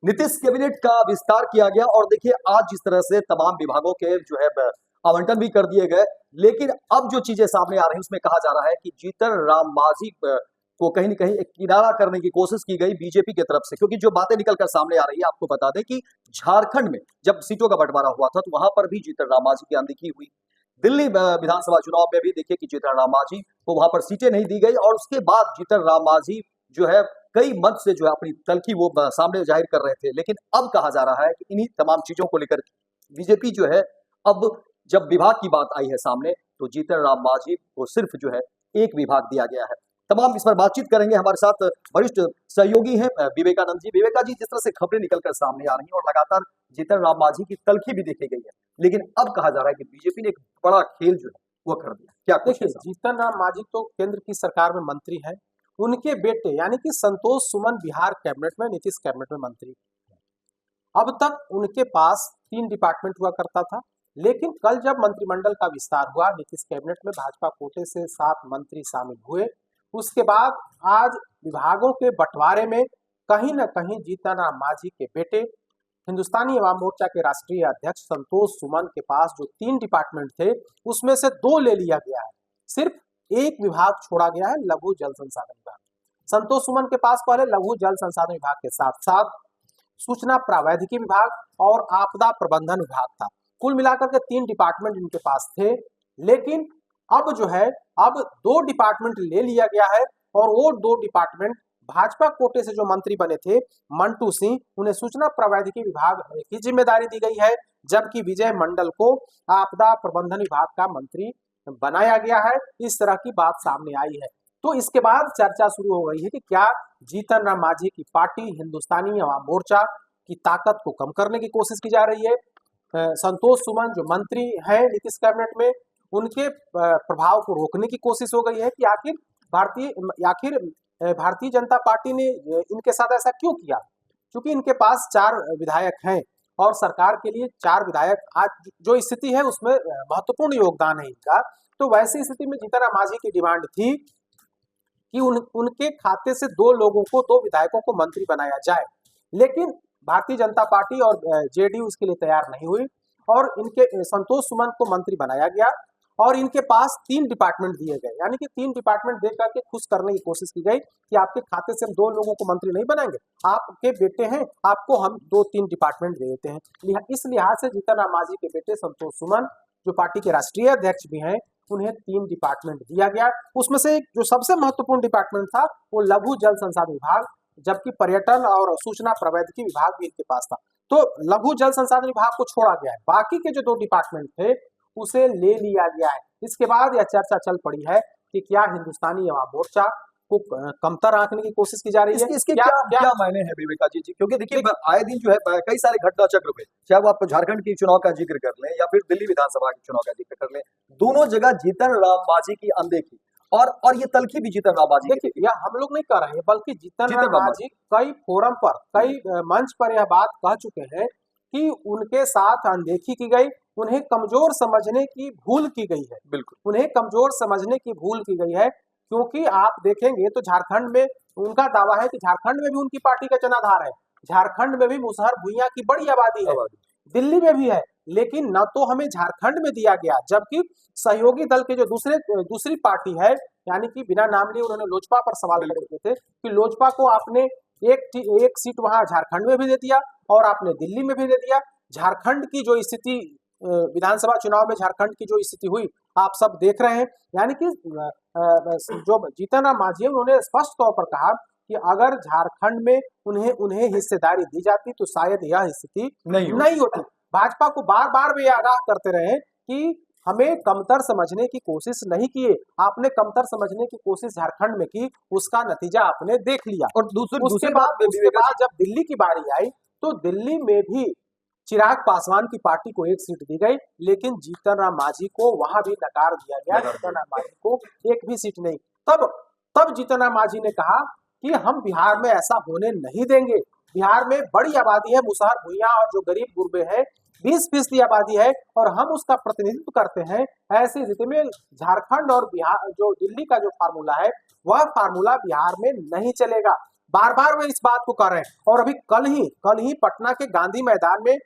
Nitish cabinet का विस्तार किया गया और देखिए आज जिस तरह से तमाम विभागों के जो है आवंटन भी कर दिए गए, लेकिन अब जो चीजें सामने आ रही हैं उसमें कहा जा रहा है कि जीतन राम मांझी को कहीं न कहीं एक किनारा करने की कोशिश की गई बीजेपी की तरफ से, क्योंकि जो बातें निकल कर सामने आ रही है आपको बता दें कि झारखंड में जब सीटों का बंटवारा हुआ था तो वहां पर भी जीतन राम मांझी की अनदेखी हुई। दिल्ली विधानसभा चुनाव में भी देखिए कि जीतन राम मांझी को वहां पर सीटें नहीं दी गई और उसके बाद जीतन राम मांझी जो है कई मंच से जो है अपनी तलखी वो सामने जाहिर कर रहे थे, लेकिन अब कहा जा रहा है कि इन्हीं तमाम चीजों को लेकर बीजेपी जो है अब जब विभाग की बात आई है सामने तो जीतन राम मांझी को सिर्फ जो है एक विभाग दिया गया है। तमाम इस पर बातचीत करेंगे, हमारे साथ वरिष्ठ सहयोगी हैं विवेकानंद जी। विवेका जी, जिस तरह से खबरें निकलकर सामने आ रही हैं और लगातार जीतन राम मांझी की तलखी भी देखी गई है, लेकिन अब कहा जा रहा है कि बीजेपी ने एक बड़ा खेल जो है वो कर दिया। क्या देखिए, जीतन राम मांझी तो केंद्र की सरकार में मंत्री है। उनके बेटे यानी कि संतोष सुमन बिहार कैबिनेट में, नीतीश कैबिनेट में मंत्री। अब तक उनके पास 3 डिपार्टमेंट हुआ करता था, लेकिन कल जब मंत्रिमंडल का विस्तार हुआ, नीतीश कैबिनेट में भाजपा कोटे से 7 मंत्री शामिल हुए। उसके बाद आज विभागों के बंटवारे में कहीं न कहीं जीतन राम मांझी के बेटे, हिंदुस्तानी अवाम मोर्चा के राष्ट्रीय अध्यक्ष संतोष सुमन के पास जो 3 डिपार्टमेंट थे, उसमें से 2 ले लिया गया है। सिर्फ एक विभाग छोड़ा गया है, लघु जल संसाधन विभाग। संतोष सुमन के पास पहले लघु जल संसाधन विभाग के साथ साथ सूचना प्रावैधिकी विभाग और आपदा प्रबंधन विभाग था। कुल मिलाकर के 3 डिपार्टमेंट इनके पास थे, लेकिन अब जो है अब 2 डिपार्टमेंट ले लिया गया है और वो 2 डिपार्टमेंट भाजपा कोटे से जो मंत्री बने थे मंटू सिंह, उन्हें सूचना प्रावैधिकी विभाग की जिम्मेदारी दी गई है, जबकि विजय मंडल को आपदा प्रबंधन विभाग का मंत्री बनाया गया है। इस तरह की बात सामने आई है। तो इसके बाद चर्चा शुरू हो गई है कि क्या जीतन राम मांझी की पार्टी हिंदुस्तानी अवाम मोर्चा की ताकत को कम करने की कोशिश की जा रही है। संतोष सुमन जो मंत्री है नीतीश कैबिनेट में, उनके प्रभाव को रोकने की कोशिश हो गई है कि आखिर भारतीय जनता पार्टी ने इनके साथ ऐसा क्यों किया। क्योंकि इनके पास 4 विधायक हैं और सरकार के लिए 4 विधायक आज जो स्थिति है उसमें महत्वपूर्ण योगदान है इनका। तो वैसी स्थिति में जीतन राम मांझी की डिमांड थी कि उनके खाते से 2 लोगों को, 2 विधायकों को मंत्री बनाया जाए, लेकिन भारतीय जनता पार्टी और जेडीयू इसके लिए तैयार नहीं हुई और इनके संतोष सुमन को मंत्री बनाया गया और इनके पास 3 डिपार्टमेंट दिए गए। यानी कि 3 डिपार्टमेंट दे करके खुश करने की कोशिश की गई कि आपके खाते से हम 2 लोगों को मंत्री नहीं बनाएंगे, आपके बेटे हैं, आपको हम 2-3 डिपार्टमेंट दे देते हैं। इस लिहाज से जीतन राम मांझी के बेटे संतोष सुमन जो पार्टी के राष्ट्रीय अध्यक्ष भी हैं, उन्हें 3 डिपार्टमेंट दिया गया। उसमें से जो सबसे महत्वपूर्ण डिपार्टमेंट था वो लघु जल संसाधन विभाग, जबकि पर्यटन और सूचना प्रौद्योगिकी विभाग भी इनके पास था। तो लघु जल संसाधन विभाग को छोड़ा गया है, बाकी के जो 2 डिपार्टमेंट थे उसे ले लिया गया है। इसके बाद यह चर्चा चल पड़ी है कि क्या हिंदुस्तानी अवाम मोर्चा को कमतर आंकने की कोशिश की जा रही है। इसके क्या मायने हैं विवेका जी? क्योंकि देखिए आए दिन जो है कई सारे घटना चक्र हुए, चाहे वो आप झारखंड की चुनाव का जिक्र कर लें या फिर दिल्ली विधानसभा के चुनाव का जिक्र कर लें, दोनों जगह जीतन राम मांझी की अनदेखी और ये तलखी भी जीतन राम मांझी। देखिए, यह हम लोग नहीं कर रहे हैं, बल्कि जीतन राम मांझी कई फोरम पर, कई मंच पर यह बात कह चुके हैं कि उनके साथ अनदेखी की गई, उन्हें कमजोर समझने की भूल की गई है। बिल्कुल, उन्हें कमजोर समझने की भूल की गई है, क्योंकि आप देखेंगे तो झारखंड में उनका दावा है कि झारखंड में भी उनकी पार्टी का जनाधार है, झारखंड में भी मुसहर भुइयां की बड़ी आबादी है, दिल्ली में भी है, लेकिन न तो हमें झारखंड में दिया गया, जबकि सहयोगी दल के जो दूसरी पार्टी है, यानी कि बिना नाम लिए उन्होंने लोजपा पर सवाल खड़े किए थे कि लोजपा को आपने एक सीट वहां झारखंड में भी दे दिया और आपने दिल्ली में भी दे दिया। झारखंड की जो स्थिति, विधानसभा चुनाव में झारखंड की जो स्थिति हुई आप सब देख रहे हैं। यानी कि जो जीतन राम मांझी उन्होंने स्पष्ट तौर पर कहा कि अगर झारखंड में उन्हें हिस्सेदारी दी जाती तो शायद यह स्थिति नहीं होती। भाजपा को बार बार वे आगाह करते रहे कि हमें कमतर समझने की कोशिश नहीं किए, आपने कमतर समझने की कोशिश झारखंड में की, उसका नतीजा आपने देख लिया। और उसके बाद जब दिल्ली की बारी आई तो दिल्ली में भी चिराग पासवान की पार्टी को 1 सीट दी गई, लेकिन जीतन राम मांझी को वहां भी नकार दिया गया, जीतन राम मांझी को 1 भी सीट नहीं। तब जीतन राम मांझी ने कहा कि हम बिहार में ऐसा होने नहीं देंगे, बिहार में बड़ी आबादी है, मुसहर भुइयां और जो गरीब गुरबे है 20% आबादी है और हम उसका प्रतिनिधित्व करते हैं। ऐसी स्थिति में झारखंड और बिहार, जो दिल्ली का जो फार्मूला है वह फार्मूला बिहार में नहीं चलेगा। बार बार वे इस बात को कर रहे हैं। और अभी कल ही पटना के गांधी मैदान में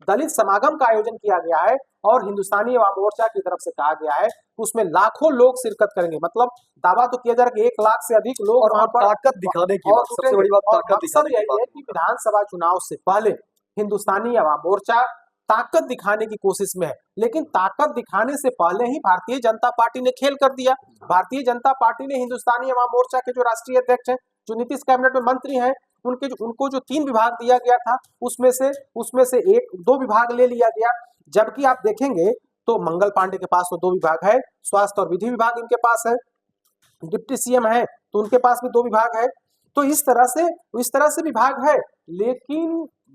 दलित समागम का आयोजन किया गया है और हिंदुस्तानी अवाम मोर्चा की तरफ से कहा गया है उसमें लाखों लोग शिरकत करेंगे। मतलब दावा तो किया जा रहा है कि 1 लाख से अधिक लोग और वहां पर ताकत दिखाने की बात, सबसे बड़ी बात ताकत दिखाने की यही है कि विधानसभा चुनाव से पहले हिंदुस्तानी अवाम मोर्चा ताकत दिखाने की कोशिश में है, लेकिन ताकत दिखाने से पहले ही भारतीय जनता पार्टी ने खेल कर दिया। भारतीय जनता पार्टी ने हिंदुस्तानी अवाम मोर्चा के जो राष्ट्रीय अध्यक्ष हैं, जो नीतीश कैबिनेट में मंत्री हैं, उनको जो 3 विभाग दिया गया था उसमें से 1-2 विभाग ले लिया गया। जबकि आप देखेंगे तो मंगल पांडे के पास तो 2 विभाग है, स्वास्थ्य और विधि विभाग इनके पास है, डिप्टी सीएम है तो उनके पास भी 2 विभाग है। तो इस तरह से विभाग है, लेकिन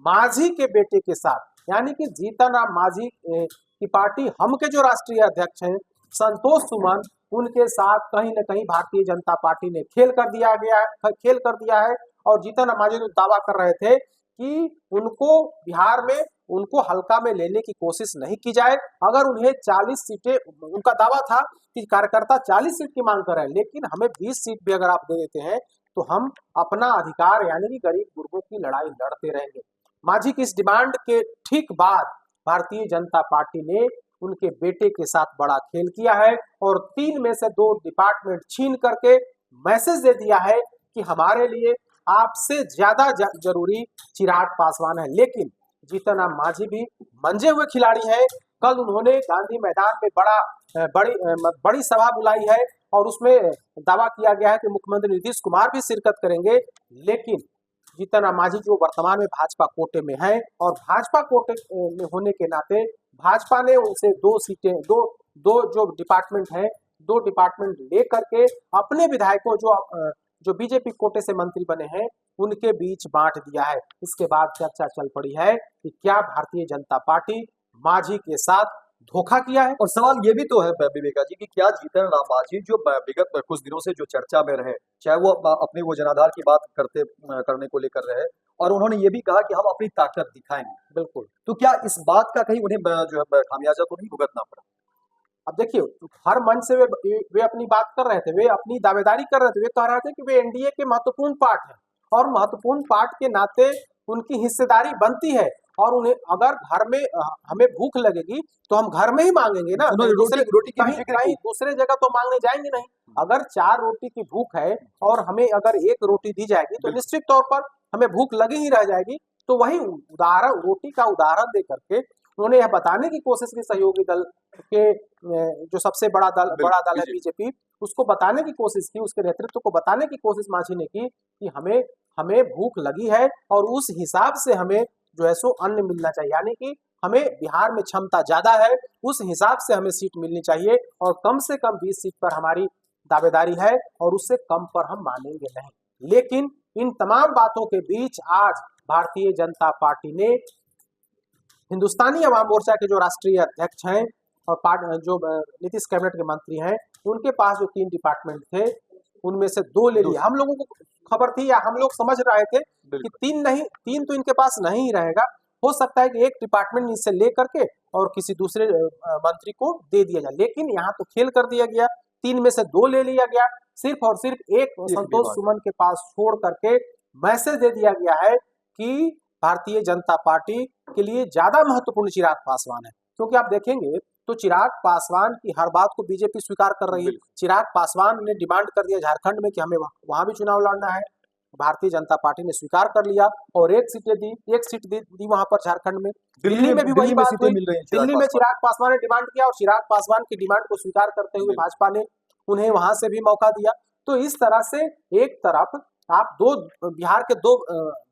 मांझी के बेटे के साथ यानी कि जीतन राम मांझी की पार्टी हम के जो राष्ट्रीय अध्यक्ष हैं संतोष सुमन, उनके साथ कहीं न कहीं भारतीय जनता पार्टी ने खेल कर दिया है। और जीतन राम मांझी जो दावा कर रहे थे कि उनको बिहार में उनको हल्का में लेने की कोशिश नहीं की जाए। अगर उन्हें 40 सीटें, उनका दावा था कि कार्यकर्ता 40 सीट की मांग कर रहे हैं, लेकिन हमें 20 सीट भी अगर आप दे देते हैं तो हम अपना अधिकार यानी कि गरीब गुरबों की लड़ाई लड़ते रहेंगे। मांझी की इस डिमांड के ठीक बाद भारतीय जनता पार्टी ने उनके बेटे के साथ बड़ा खेल किया है और 3 में से 2 डिपार्टमेंट छीन करके मैसेज दे दिया है कि हमारे लिए आपसे ज्यादा जरूरी चिराग पासवान है। लेकिन जीतन राम मांझी भी मंजे हुए खिलाड़ी हैं। कल उन्होंने गांधी मैदान में बड़ी सभा बुलाई है और उसमें दावा किया गया है कि मुख्यमंत्री नीतीश कुमार भी शिरकत करेंगे। लेकिन जीतन राम मांझी जो वर्तमान में भाजपा कोटे में है और भाजपा कोटे में होने के नाते भाजपा ने उनसे 2 सीटें, दो जो डिपार्टमेंट हैं, 2 डिपार्टमेंट ले करके अपने विधायकों जो बीजेपी कोटे से मंत्री बने हैं उनके बीच बांट दिया है। इसके बाद चर्चा चल पड़ी है कि क्या भारतीय जनता पार्टी मांझी के साथ धोखा किया है। और सवाल ये भी तो है विवेका जी कि क्या जीतन राम मांझी जो विगत कुछ दिनों से जो चर्चा में रहे, चाहे वो अपने वो जनाधार की बात करने को लेकर रहे, और उन्होंने ये भी कहा कि हम अपनी ताकत दिखाएंगे, बिल्कुल, तो क्या इस बात का कहीं उन्हें जो है खामियाजा तो नहीं भुगतना पड़ा? अब देखिए हर मंच से वे अपनी बात कर रहे थे, वे अपनी दावेदारी कर रहे थे, वे कह रहे थे कि वे एनडीए के महत्वपूर्ण पार्ट हैं और महत्वपूर्ण पार्ट के नाते उनकी हिस्सेदारी बनती है और उन्हें अगर घर में हमें भूख लगेगी तो हम घर में ही मांगेंगे ना, रोटी कहीं दूसरे जगह तो मांगने जाएंगे नहीं। अगर 4 रोटी की भूख है और हमें अगर 1 रोटी दी जाएगी तो निश्चित तौर पर हमें भूख लगी ही रह जाएगी। तो वही रोटी का उदाहरण दे करके उन्होंने यह बताने की कोशिश की, सहयोगी दल के जो सबसे बड़ा दल है बीजेपी, उसको बताने की कोशिश की, उसके नेतृत्व को बताने की कोशिश मांझी ने की कि हमें भूख लगी है और उस हिसाब से हमें जो है सो अन्न मिलना चाहिए, यानी कि हमें बिहार में क्षमता ज्यादा है, उस हिसाब से हमें सीट मिलनी चाहिए और कम से कम 20 सीट पर हमारी दावेदारी है और उससे कम पर हम मानेंगे नहीं। लेकिन इन तमाम बातों के बीच आज भारतीय जनता पार्टी ने हिंदुस्तानी अवाम मोर्चा के जो राष्ट्रीय अध्यक्ष हैं और जो नीतीश कैबिनेट के मंत्री हैं, उनके पास जो 3 डिपार्टमेंट थे उनमें से 2 ले लिए। हम लोगों को खबर थी या हम लोग समझ रहे थे कि 3 तो इनके पास नहीं रहेगा, हो सकता है कि 1 डिपार्टमेंट इनसे ले करके और किसी दूसरे मंत्री को दे दिया जाए। लेकिन यहाँ तो खेल कर दिया गया, 3 में से 2 ले लिया गया, सिर्फ और सिर्फ 1 संतोष सुमन के पास छोड़ करके मैसेज दे दिया गया है कि भारतीय जनता पार्टी के लिए ज्यादा महत्वपूर्ण चिराग पासवान है। क्योंकि आप देखेंगे तो चिराग पासवान की हर बात को बीजेपी स्वीकार कर रही है। चिराग पासवान ने डिमांड कर दिया झारखंड में कि हमें वहां भी चुनाव लड़ना है, भारतीय जनता पार्टी ने स्वीकार कर लिया और 1 सीट दी वहां पर झारखंड में। दिल्ली में भी वही बात हुई, दिल्ली में चिराग पासवान ने डिमांड किया और चिराग पासवान की डिमांड को स्वीकार करते हुए भाजपा ने उन्हें वहां से भी मौका दिया। तो इस तरह से एक तरफ आप बिहार के 2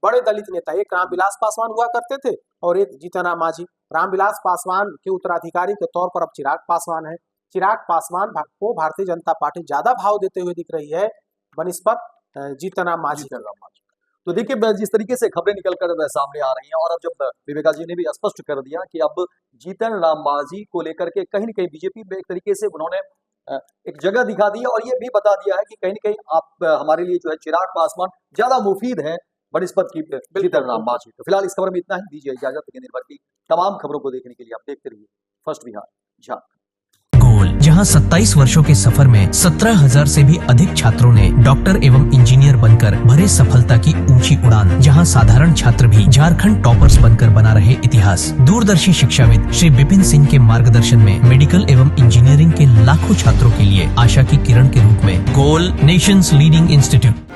बड़े दलित नेता, एक रामविलास पासवान हुआ करते थे और एक जीतन राम मांझी। रामविलास पासवान के उत्तराधिकारी के तौर पर अब चिराग पासवान है। चिराग पासवान को भारतीय जनता पार्टी ज्यादा भाव देते हुए दिख रही है बनिस्पत जीतन राम मांझी। तो देखिए जिस तरीके से खबरें निकलकर सामने आ रही हैं और अब जब विवेका जी ने भी स्पष्ट कर दिया कि अब जीतन राम मांझी को लेकर के कहीं न कहीं बीजेपी में एक तरीके से उन्होंने एक जगह दिखा दी है और ये भी बता दिया है कि कहीं न कहीं आप हमारे लिए जो है चिराग पासवान ज्यादा मुफीद है बनिस्पत की जीतन राम मांझी। तो फिलहाल इस खबर में इतना ही, दीजिए इजाजत। निर्भर की तमाम खबरों को देखने के लिए आप देखते रहिए फर्स्ट बिहार झारखंड। स्कूल, जहां 27 वर्षों के सफर में 17,000 से भी अधिक छात्रों ने डॉक्टर एवं इंजीनियर बनकर भरे सफलता की ऊंची उड़ान, जहां साधारण छात्र भी झारखंड टॉपर्स बनकर बना रहे इतिहास। दूरदर्शी शिक्षाविद श्री विपिन सिंह के मार्गदर्शन में मेडिकल एवं इंजीनियरिंग के लाखों छात्रों के लिए आशा की किरण के रूप में गोल नेशंस लीडिंग इंस्टीट्यूट